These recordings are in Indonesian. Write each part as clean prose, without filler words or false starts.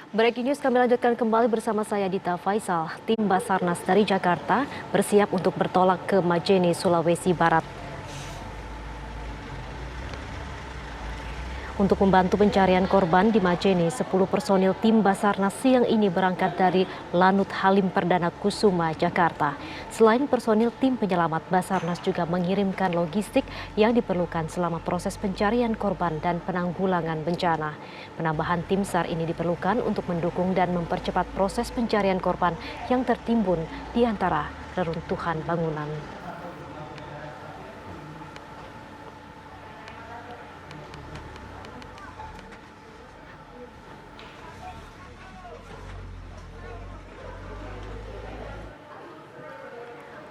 Breaking news kami lanjutkan kembali bersama saya Dita Faisal. Tim Basarnas dari Jakarta bersiap untuk bertolak ke Majene, Sulawesi Barat. Untuk membantu pencarian korban di Majene, 10 personil tim Basarnas siang ini berangkat dari Lanut Halim Perdana Kusuma, Jakarta. Selain personil tim penyelamat, Basarnas juga mengirimkan logistik yang diperlukan selama proses pencarian korban dan penanggulangan bencana. Penambahan tim SAR ini diperlukan untuk mendukung dan mempercepat proses pencarian korban yang tertimbun di antara reruntuhan bangunan.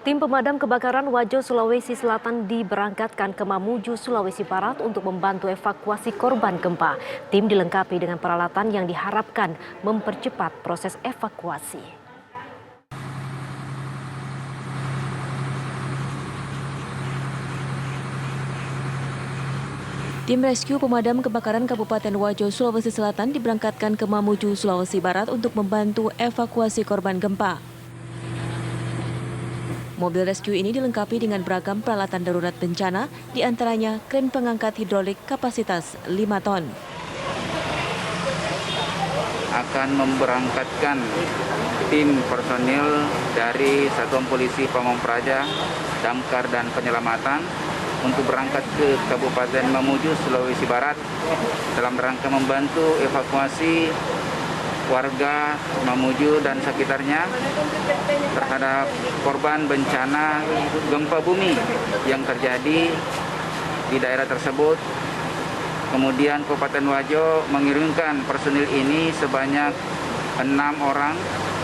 Tim pemadam kebakaran Wajo, Sulawesi Selatan diberangkatkan ke Mamuju, Sulawesi Barat untuk membantu evakuasi korban gempa. Tim dilengkapi dengan peralatan yang diharapkan mempercepat proses evakuasi. Tim rescue pemadam kebakaran Kabupaten Wajo, Sulawesi Selatan diberangkatkan ke Mamuju, Sulawesi Barat untuk membantu evakuasi korban gempa. Mobil rescue ini dilengkapi dengan beragam peralatan darurat bencana, diantaranya kren pengangkat hidrolik kapasitas 5 ton. Akan memberangkatkan tim personil dari Satuan Polisi Pamong Praja, Damkar dan Penyelamatan untuk berangkat ke Kabupaten Mamuju, Sulawesi Barat dalam rangka membantu evakuasi warga Mamuju dan sekitarnya terhadap korban bencana gempa bumi yang terjadi di daerah tersebut. Kemudian Kabupaten Wajo mengirimkan personil ini sebanyak 6 orang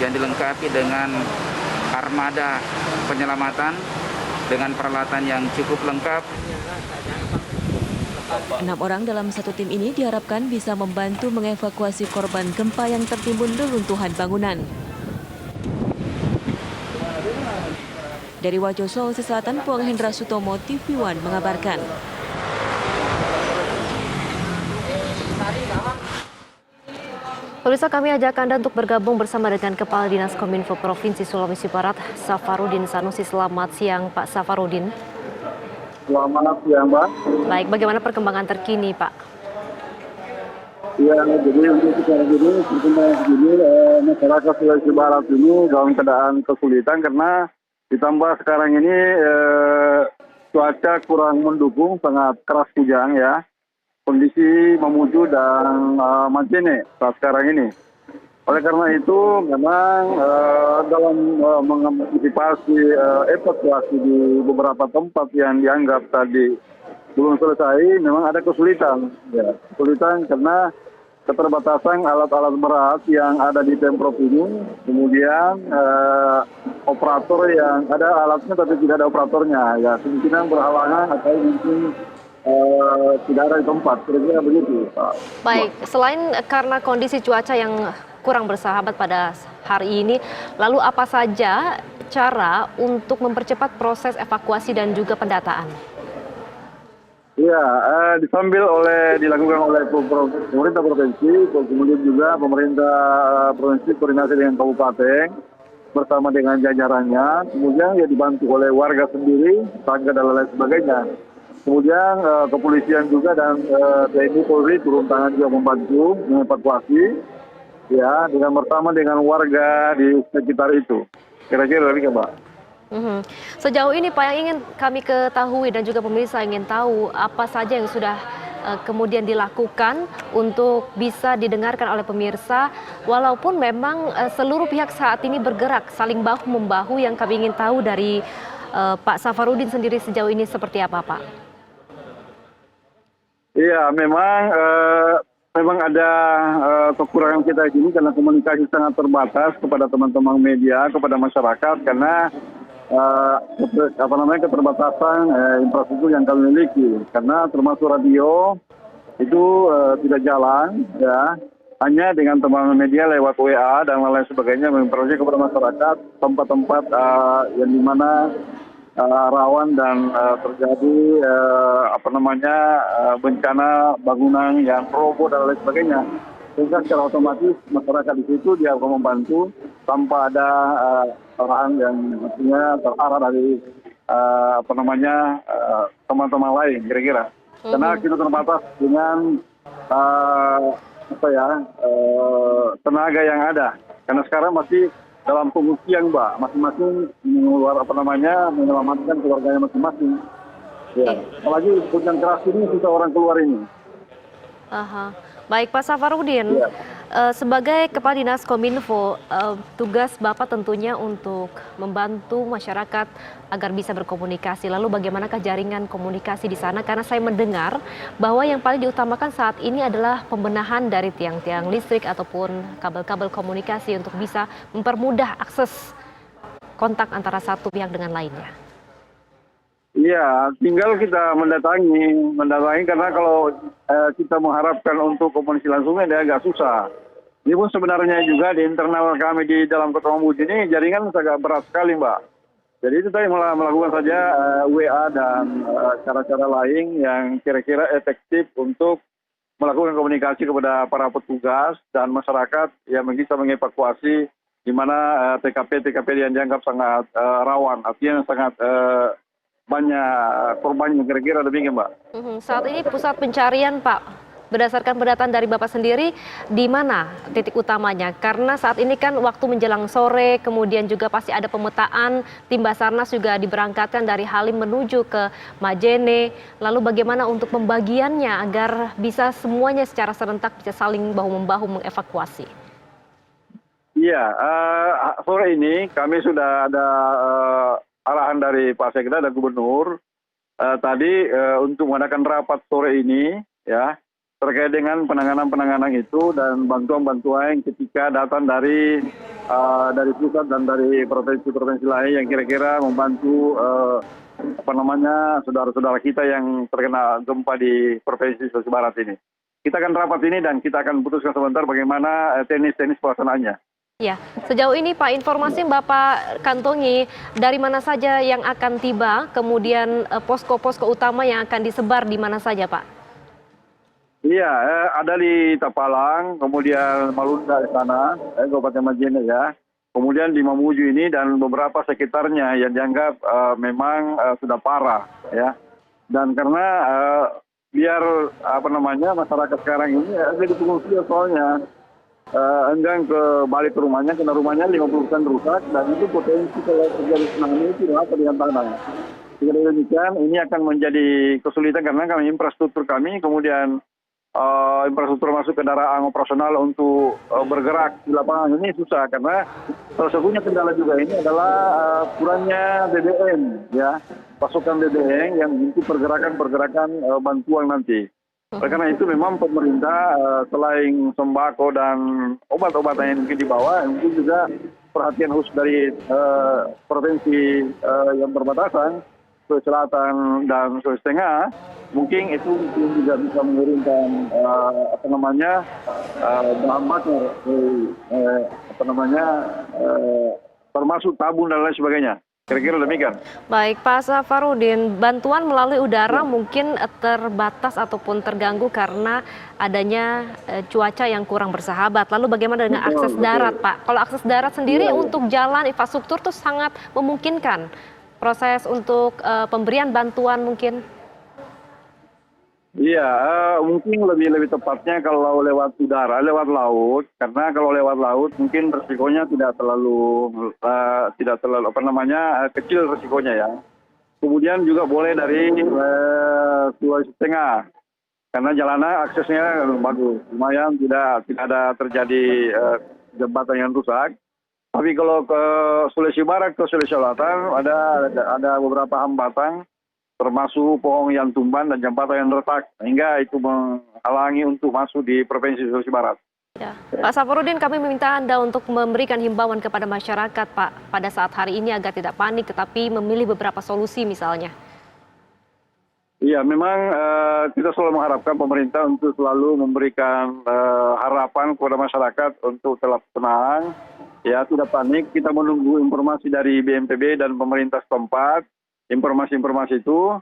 yang dilengkapi dengan armada penyelamatan dengan peralatan yang cukup lengkap. 6 orang dalam satu tim ini diharapkan bisa membantu mengevakuasi korban gempa yang tertimbun reruntuhan bangunan. Dari Wajo, Sulawesi Selatan, Puang Hendra Sutomo, TV One mengabarkan. Pemirsa, kami ajak Anda untuk bergabung bersama dengan Kepala Dinas Kominfo Provinsi Sulawesi Barat, Safarudin Sanusi. Selamat siang, Pak Safarudin. Selamat siang, Mbak. Baik, bagaimana perkembangan terkini, Pak? Ya, jadi untuk sekarang ini, masyarakat Sulawesi Barat ini dalam keadaan kesulitan karena ditambah sekarang ini cuaca kurang mendukung, sangat keras hujan ya. Kondisi Mamuju dan Majene saat sekarang ini. Oleh karena itu, memang dalam mengantisipasi evakuasi di beberapa tempat yang dianggap tadi belum selesai, memang ada kesulitan. Ya, kesulitan karena keterbatasan alat-alat berat yang ada di Pemprov ini, kemudian operator yang ada alatnya tapi tidak ada operatornya. Ya, kemungkinan berhalangan atau mungkin tidak ada di tempat, kira-kira begitu, Pak. Baik, selain karena kondisi cuaca yang kurang bersahabat pada hari ini, lalu apa saja cara untuk mempercepat proses evakuasi dan juga pendataan? Ya, dilakukan oleh pemerintah provinsi, kemudian juga pemerintah provinsi koordinasi dengan kabupaten bersama dengan jajarannya, kemudian ya dibantu oleh warga sendiri, tangga dan lain sebagainya. Kemudian kepolisian juga dan TNI Polri turun tangan juga membantu mengevakuasi, ya, dengan bersama dengan warga di sekitar itu. Kira-kira lebih, Mbak. Sejauh ini, Pak, yang ingin kami ketahui dan juga pemirsa ingin tahu apa saja yang sudah kemudian dilakukan untuk bisa didengarkan oleh pemirsa, walaupun memang seluruh pihak saat ini bergerak saling bahu-membahu. Yang kami ingin tahu dari Pak Safarudin sendiri sejauh ini seperti apa, Pak? Iya, memang ada kekurangan kita di sini karena komunikasi sangat terbatas kepada teman-teman media, kepada masyarakat karena keterbatasan infrastruktur yang kami miliki. Karena termasuk radio itu tidak jalan, ya, hanya dengan teman media lewat WA dan lain sebagainya memperoleh kepada masyarakat tempat-tempat yang dimana rawan dan terjadi bencana bangunan yang roboh dan lain sebagainya. sehingga secara otomatis masyarakat di situ dia akan membantu tanpa ada arahan yang maksudnya terarah dari teman-teman lain kira-kira. Karena kita terbatas dengan tenaga yang ada. Karena sekarang masih dalam pengungsian, Mbak, masing-masing menyelamatkan keluarganya masing-masing. Ya, apalagi hujan keras ini susah orang keluar ini. Aha. Baik Pak Safarudin, Ya. Sebagai Kepala Dinas Kominfo, tugas Bapak tentunya untuk membantu masyarakat agar bisa berkomunikasi. Lalu bagaimanakah jaringan komunikasi di sana? Karena saya mendengar bahwa yang paling diutamakan saat ini adalah pembenahan dari tiang-tiang listrik ataupun kabel-kabel komunikasi untuk bisa mempermudah akses kontak antara satu pihak dengan lainnya. Iya, tinggal kita mendatangi karena kalau kita mengharapkan untuk komunikasi langsungnya dia agak susah. Ini pun sebenarnya juga di internal kami di dalam Kota Mamuju ini jaringan agak berat sekali, Mbak. Jadi itu tadi melakukan saja WA dan cara-cara lain yang kira-kira efektif untuk melakukan komunikasi kepada para petugas dan masyarakat yang bisa mengevakuasi di mana TKP yang dianggap sangat rawan, artinya sangat banyak korbannya, kira-kira demikian, Mbak. Saat ini pusat pencarian, Pak, berdasarkan pendataan dari Bapak sendiri, di mana titik utamanya? Karena saat ini kan waktu menjelang sore, kemudian juga pasti ada pemetaan, tim Basarnas juga diberangkatkan dari Halim menuju ke Majene. Lalu bagaimana untuk pembagiannya agar bisa semuanya secara serentak bisa saling bahu-membahu mengevakuasi? Iya, sore ini kami sudah ada arahan dari Pak Sekda dan Gubernur tadi untuk mengadakan rapat sore ini ya terkait dengan penanganan itu dan bantuan-bantuan ketika datang dari pusat dan dari provinsi-provinsi lain yang kira-kira membantu saudara-saudara kita yang terkena gempa di Provinsi Sulawesi Barat ini. Kita akan rapat ini dan kita akan putuskan sebentar bagaimana teknis pelaksanaannya. Ya, sejauh ini Pak, informasi yang Bapak kantongi dari mana saja yang akan tiba, kemudian posko-posko utama yang akan disebar di mana saja, Pak? Iya, ada di Tapalang, kemudian Malunda di sana, Kabupaten Majene ya. Kemudian di Mamuju ini dan beberapa sekitarnya yang dianggap memang sudah parah ya. Dan karena biar masyarakat sekarang ini jadi pengungsian soalnya. Enggan ke balik ke rumahnya karena rumahnya 50% rusak dan itu potensi kalau terjadi tsunami itu apa dengan tanah. Dengan demikian ini akan menjadi kesulitan karena kami infrastruktur kami kemudian infrastruktur masuk kendaraan operasional untuk bergerak di lapangan ini susah karena salah satunya kendala juga ini adalah kurangnya BBM ya, pasokan BBM yang untuk pergerakan bantuan nanti. Oleh karena itu memang pemerintah selain sembako dan obat-obatan yang mungkin dibawa, mungkin juga perhatian khusus dari provinsi yang berbatasan, Sulawesi Selatan dan Sulawesi Tengah, mungkin itu juga bisa mengirimkan bahan bakar, termasuk tabung dan lain sebagainya. Kira-kira demikian. Baik, Pak Safarudin, bantuan melalui udara mungkin terbatas ataupun terganggu karena adanya cuaca yang kurang bersahabat. Lalu bagaimana dengan akses darat, Pak? Kalau akses darat sendiri untuk jalan, infrastruktur itu sangat memungkinkan. Proses untuk pemberian bantuan mungkin? Iya, mungkin lebih tepatnya kalau lewat udara, lewat laut, karena kalau lewat laut mungkin resikonya tidak terlalu kecil resikonya ya. Kemudian juga boleh dari Sulawesi Tengah, karena jalanan aksesnya bagus, lumayan tidak ada terjadi jembatan yang rusak. Tapi kalau ke Sulawesi Barat, ke Sulawesi Selatan ada beberapa hambatan, termasuk pohon yang tumbang dan jembatan yang retak, sehingga itu menghalangi untuk masuk di Provinsi Sulawesi Barat. Ya. Pak Safarudin, kami meminta Anda untuk memberikan himbauan kepada masyarakat, Pak, pada saat hari ini agar tidak panik, tetapi memilih beberapa solusi misalnya. Iya, memang kita selalu mengharapkan pemerintah untuk selalu memberikan harapan kepada masyarakat untuk tetap tenang, ya tidak panik. Kita menunggu informasi dari BNPB dan pemerintah setempat. Informasi itu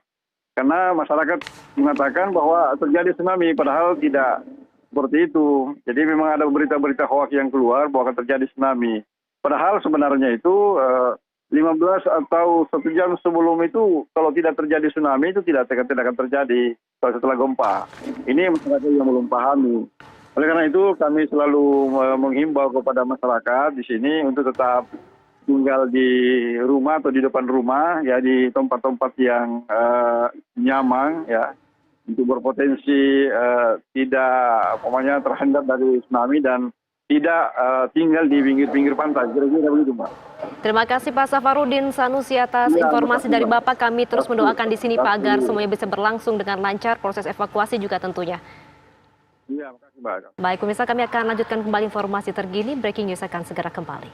karena masyarakat mengatakan bahwa terjadi tsunami padahal tidak seperti itu. Jadi memang ada berita-berita hoax yang keluar bahwa akan terjadi tsunami. Padahal sebenarnya itu 15 atau 1 jam sebelum itu kalau tidak terjadi tsunami itu tidak akan terjadi setelah gempa. Ini masyarakat yang belum pahami. Oleh karena itu kami selalu menghimbau kepada masyarakat di sini untuk tetap tinggal di rumah atau di depan rumah, ya di tempat-tempat yang nyaman, ya untuk berpotensi tidak terhambat dari tsunami dan tidak tinggal di pinggir-pinggir pantai. Kira-kira begitu, Mbak. Terima kasih Pak Safarudin Sanusi atas informasi dari Bapak. Kami terus mendoakan di sini Pak agar semuanya bisa berlangsung dengan lancar, proses evakuasi juga tentunya. Iya, makasih Mbak. Baik, pemirsa, kami akan lanjutkan kembali informasi terkini. Breaking News akan segera kembali.